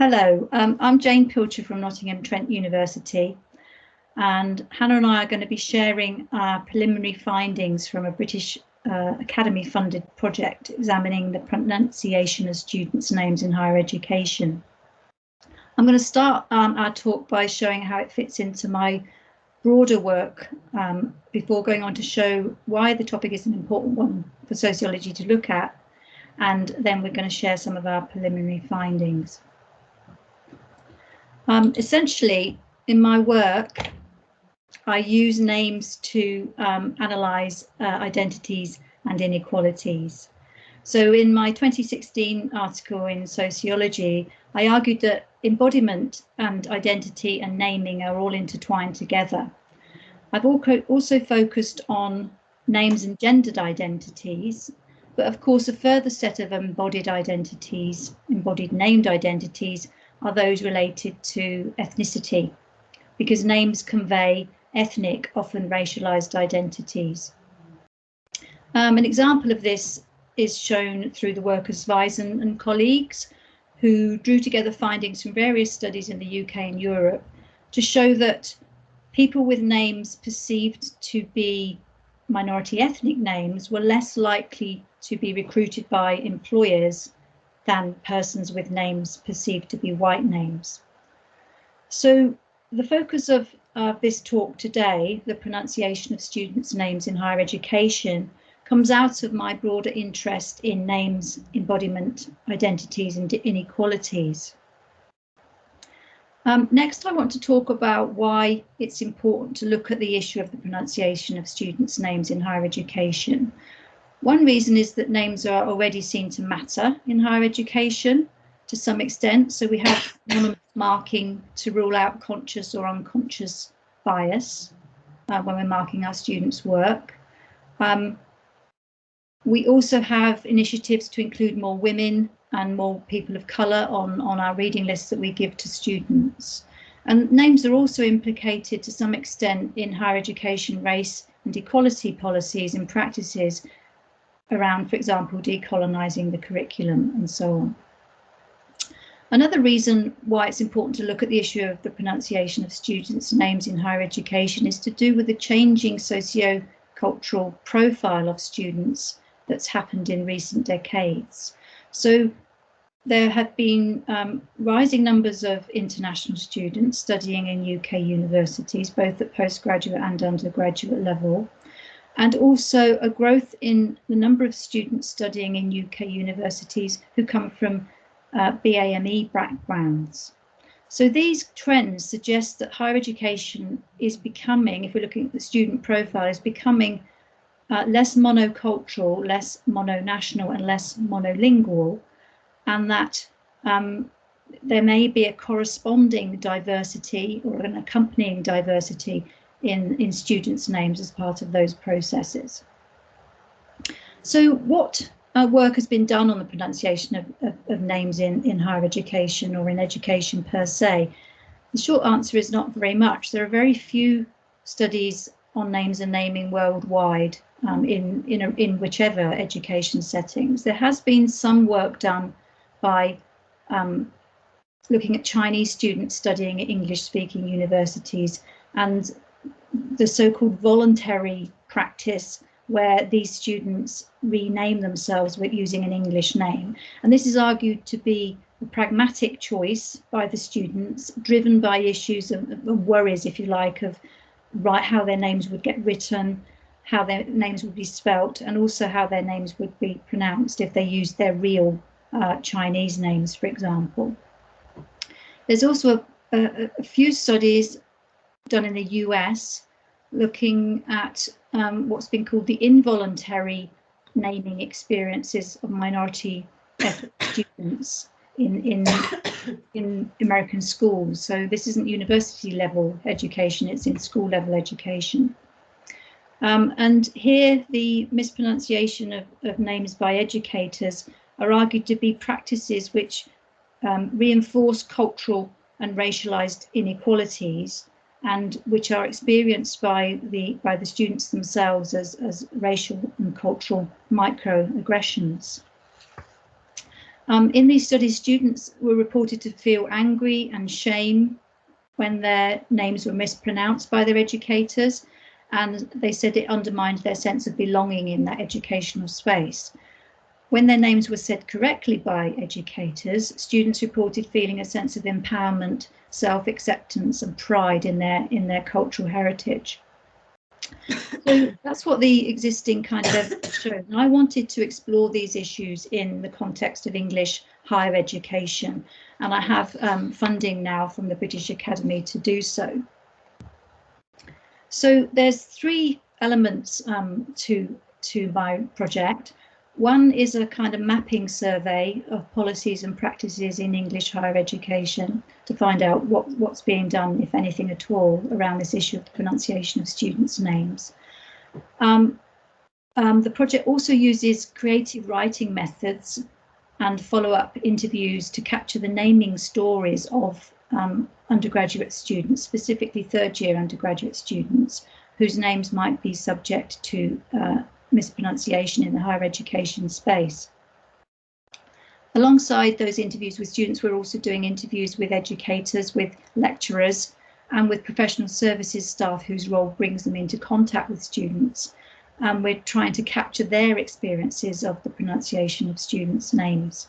Hello, I'm Jane Pilcher from Nottingham Trent University, and Hannah and I are going to be sharing our preliminary findings from a British Academy funded project examining the pronunciation of students' names in higher education. I'm going to start our talk by showing how it fits into my broader work before going on to show why the topic is an important one for sociology to look at, and then we're going to share some of our preliminary findings. Essentially, in my work, I use names to analyse identities and inequalities. So in my 2016 article in Sociology, I argued that embodiment and identity and naming are all intertwined together. I've also focused on names and gendered identities, but of course a further set of embodied identities, embodied named identities, are those related to ethnicity, because names convey ethnic, often racialized identities. An example of this is shown through the work of Zweisen and colleagues, who drew together findings from various studies in the UK and Europe to show that people with names perceived to be minority ethnic names were less likely to be recruited by employers than persons with names perceived to be white names. So the focus of this talk today, the pronunciation of students' names in higher education, comes out of my broader interest in names, embodiment, identities and inequalities. Next, I want to talk about why it's important to look at the issue of the pronunciation of students' names in higher education. One reason is that names are already seen to matter in higher education to some extent. So we have anonymous marking to rule out conscious or unconscious bias when we're marking our students' work. We also have initiatives to include more women and more people of colour on our reading lists that we give to students. And names are also implicated to some extent in higher education race and equality policies and practices around, for example, decolonising the curriculum and so on. Another reason why it's important to look at the issue of the pronunciation of students' names in higher education is to do with the changing socio-cultural profile of students that's happened in recent decades. So there have been rising numbers of international students studying in UK universities, both at postgraduate and undergraduate level, and also a growth in the number of students studying in UK universities who come from BAME backgrounds. So these trends suggest that higher education is becoming, if we're looking at the student profile, is becoming less monocultural, less mononational and less monolingual, and that there may be a corresponding diversity or an accompanying diversity in students' names as part of those processes. So what work has been done on the pronunciation of names in higher education or in education per se? The short answer is not very much. There are very few studies on names and naming worldwide in whichever education settings. There has been some work done by looking at Chinese students studying at English-speaking universities and the so-called voluntary practice where these students rename themselves with using an English name. And this is argued to be a pragmatic choice by the students, driven by issues of worries, if you like, of how their names would get written, how their names would be spelt, and also how their names would be pronounced if they used their real Chinese names, for example. There's also a few studies done in the US looking at what's been called the involuntary naming experiences of minority ethnic students in American schools. So this isn't university level education, it's in school level education. And here the mispronunciation of names by educators are argued to be practices which reinforce cultural and racialized inequalities and which are experienced by the students themselves as racial and cultural microaggressions. In these studies, students were reported to feel angry and shame when their names were mispronounced by their educators, and they said it undermined their sense of belonging in that educational space. When their names were said correctly by educators, students reported feeling a sense of empowerment, self-acceptance and pride in their cultural heritage. So that's what the existing kind of evidence shows. And I wanted to explore these issues in the context of English higher education, and I have funding now from the British Academy to do so. So there's three elements to my project. One is a kind of mapping survey of policies and practices in English higher education to find out what's being done, if anything at all, around this issue of the pronunciation of students' names. The project also uses creative writing methods and follow-up interviews to capture the naming stories of undergraduate students, specifically third-year undergraduate students, whose names might be subject to mispronunciation in the higher education space. Alongside those interviews with students, we're also doing interviews with educators, with lecturers, and with professional services staff whose role brings them into contact with students. And we're trying to capture their experiences of the pronunciation of students' names.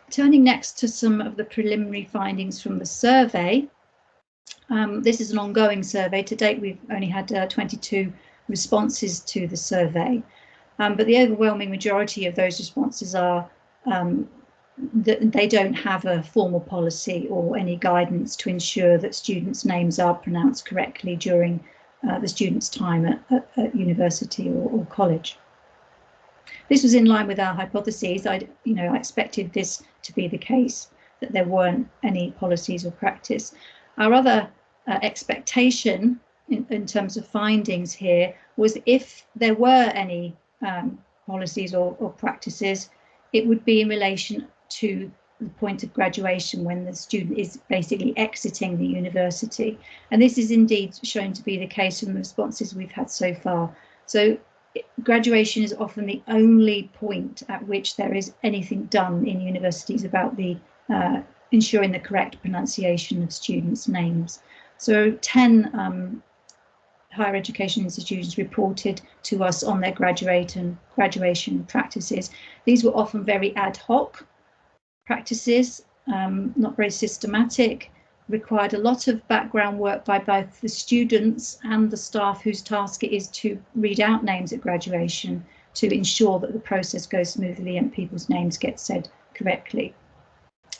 Turning next to some of the preliminary findings from the survey. This is an ongoing survey. To date, we've only had 22 responses to the survey, but the overwhelming majority of those responses are that they don't have a formal policy or any guidance to ensure that students' names are pronounced correctly during the students' time at university or college. This was in line with our hypotheses. I expected this to be the case, that there weren't any policies or practice. Our other expectation in terms of findings here was if there were any policies or practices, it would be in relation to the point of graduation, when the student is basically exiting the university. And this is indeed shown to be the case from the responses we've had so far. So graduation is often the only point at which there is anything done in universities about the ensuring the correct pronunciation of students' names. So 10 higher education institutions reported to us on their graduation practices. These were often very ad hoc practices, not very systematic, required a lot of background work by both the students and the staff whose task it is to read out names at graduation to ensure that the process goes smoothly and people's names get said correctly.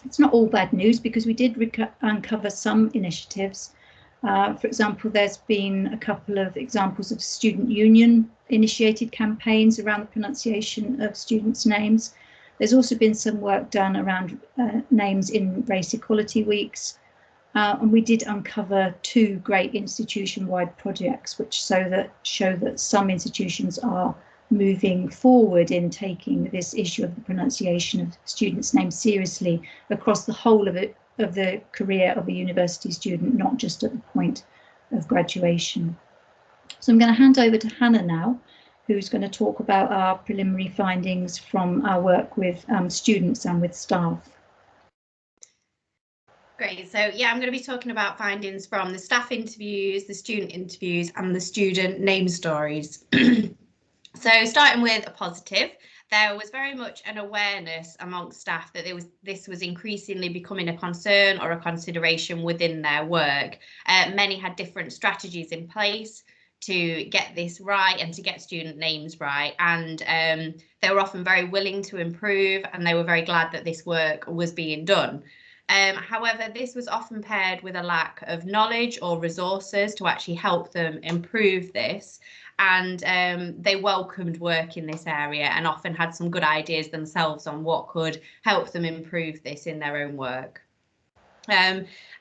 It's not all bad news, because we did uncover some initiatives. For example, there's been a couple of examples of student union initiated campaigns around the pronunciation of students' names. There's also been some work done around names in race equality weeks. And we did uncover 2 great institution-wide projects which show that some institutions are moving forward in taking this issue of the pronunciation of students' names seriously across the whole of the career of a university student, not just at the point of graduation. So I'm going to hand over to Hannah now, who's going to talk about our preliminary findings from our work with students and with staff. Great. So yeah, I'm going to be talking about findings from the staff interviews, the student interviews and the student name stories. So starting with a positive, there was very much an awareness amongst staff that this was increasingly becoming a concern or a consideration within their work. Many had different strategies in place to get this right and to get student names right, and they were often very willing to improve, and they were very glad that this work was being done. However, this was often paired with a lack of knowledge or resources to actually help them improve this, and they welcomed work in this area and often had some good ideas themselves on what could help them improve this in their own work.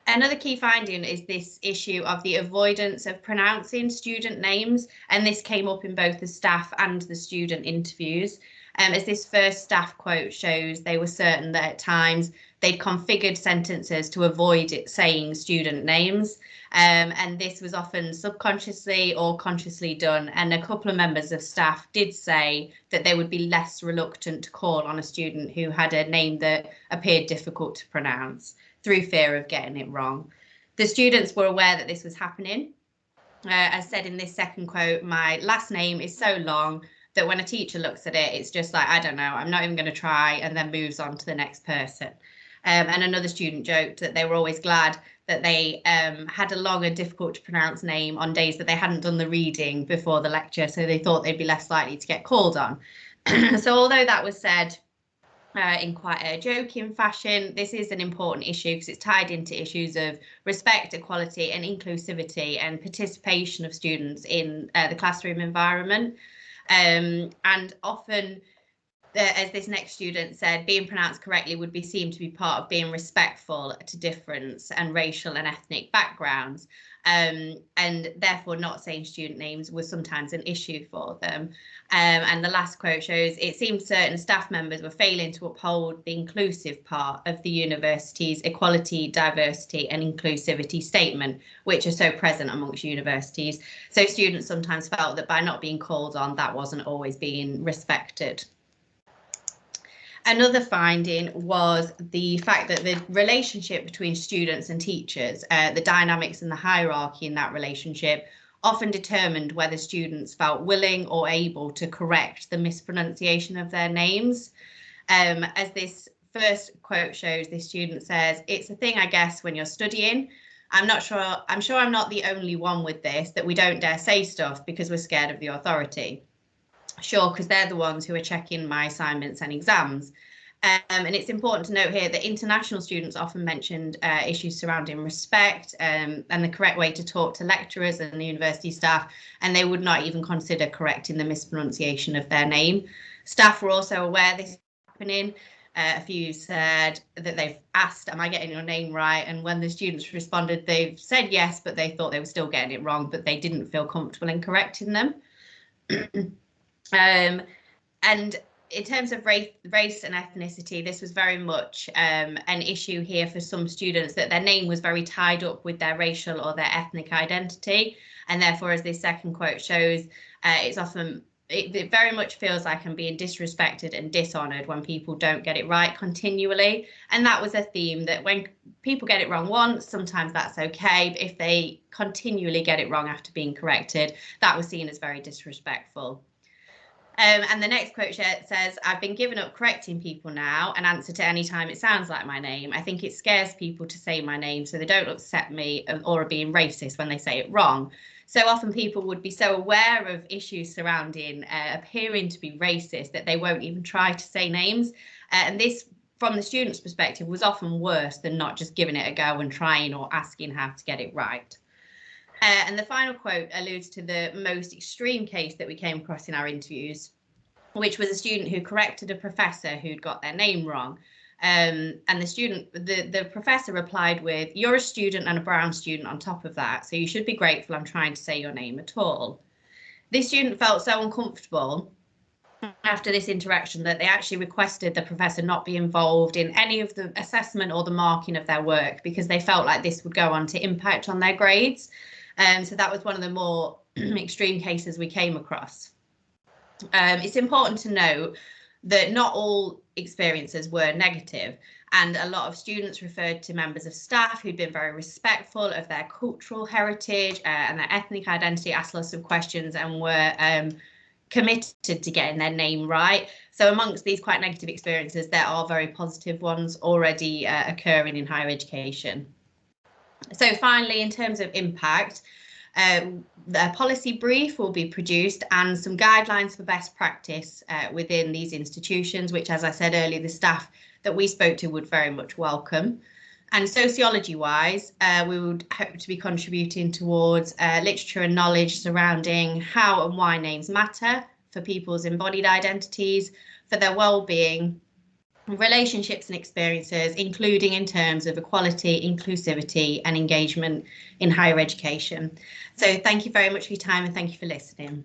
Another key finding is this issue of the avoidance of pronouncing student names, and this came up in both the staff and the student interviews. As this first staff quote shows, they were certain that at times they'd configured sentences to avoid it saying student names. And this was often subconsciously or consciously done. And a couple of members of staff did say that they would be less reluctant to call on a student who had a name that appeared difficult to pronounce through fear of getting it wrong. The students were aware that this was happening. As said in this second quote, my last name is so long that when a teacher looks at it, it's just like, I don't know, I'm not even going to try, and then moves on to the next person. And another student joked that they were always glad that they had a long and difficult to pronounce name on days that they hadn't done the reading before the lecture, so they thought they'd be less likely to get called on. So although that was said in quite a joking fashion, this is an important issue because it's tied into issues of respect, equality and inclusivity and participation of students in the classroom environment. And often, as this next student said, being pronounced correctly would be seen to be part of being respectful to difference and racial and ethnic backgrounds. And therefore not saying student names was sometimes an issue for them. And the last quote shows, it seemed certain staff members were failing to uphold the inclusive part of the university's equality, diversity and inclusivity statement, which are so present amongst universities. So students sometimes felt that by not being called on, that wasn't always being respected. Another finding was the fact that the relationship between students and teachers, the dynamics and the hierarchy in that relationship, often determined whether students felt willing or able to correct the mispronunciation of their names. As this first quote shows, this student says, "It's a thing, I guess, when you're studying. I'm sure I'm not the only one with this, that we don't dare say stuff because we're scared of the authority. Sure, because they're the ones who are checking my assignments and exams." And it's important to note here that international students often mentioned issues surrounding respect and the correct way to talk to lecturers and the university staff, and they would not even consider correcting the mispronunciation of their name. Staff were also aware this was happening. A few said that they've asked, "Am I getting your name right?" And when the students responded, they've said yes, but they thought they were still getting it wrong, but they didn't feel comfortable in correcting them. And in terms of race and ethnicity, this was very much an issue here for some students, that their name was very tied up with their racial or their ethnic identity. And therefore, as this second quote shows, it very much feels like I'm being disrespected and dishonoured when people don't get it right continually. And that was a theme, that when people get it wrong once, sometimes that's okay. But if they continually get it wrong after being corrected, that was seen as very disrespectful. And the next quote says, "I've been given up correcting people now and answer to any time it sounds like my name. I think it scares people to say my name so they don't upset me or are being racist when they say it wrong." So often people would be so aware of issues surrounding appearing to be racist that they won't even try to say names. And this, from the student's perspective, was often worse than not just giving it a go and trying or asking how to get it right. And the final quote alludes to the most extreme case that we came across in our interviews, which was a student who corrected a professor who'd got their name wrong. And the professor replied with, "You're a student and a brown student on top of that, so you should be grateful I'm trying to say your name at all." This student felt so uncomfortable after this interaction that they actually requested the professor not be involved in any of the assessment or the marking of their work, because they felt like this would go on to impact on their grades. So that was one of the more extreme cases we came across. It's important to note that not all experiences were negative, and a lot of students referred to members of staff who'd been very respectful of their cultural heritage and their ethnic identity, asked lots of questions and were committed to getting their name right. So amongst these quite negative experiences, there are very positive ones already occurring in higher education. So finally, in terms of impact, the policy brief will be produced and some guidelines for best practice within these institutions, which, as I said earlier, the staff that we spoke to would very much welcome. And sociology-wise, we would hope to be contributing towards literature and knowledge surrounding how and why names matter for people's embodied identities, for their well-being, relationships and experiences, including in terms of equality, inclusivity and engagement in higher education. So thank you very much for your time and thank you for listening.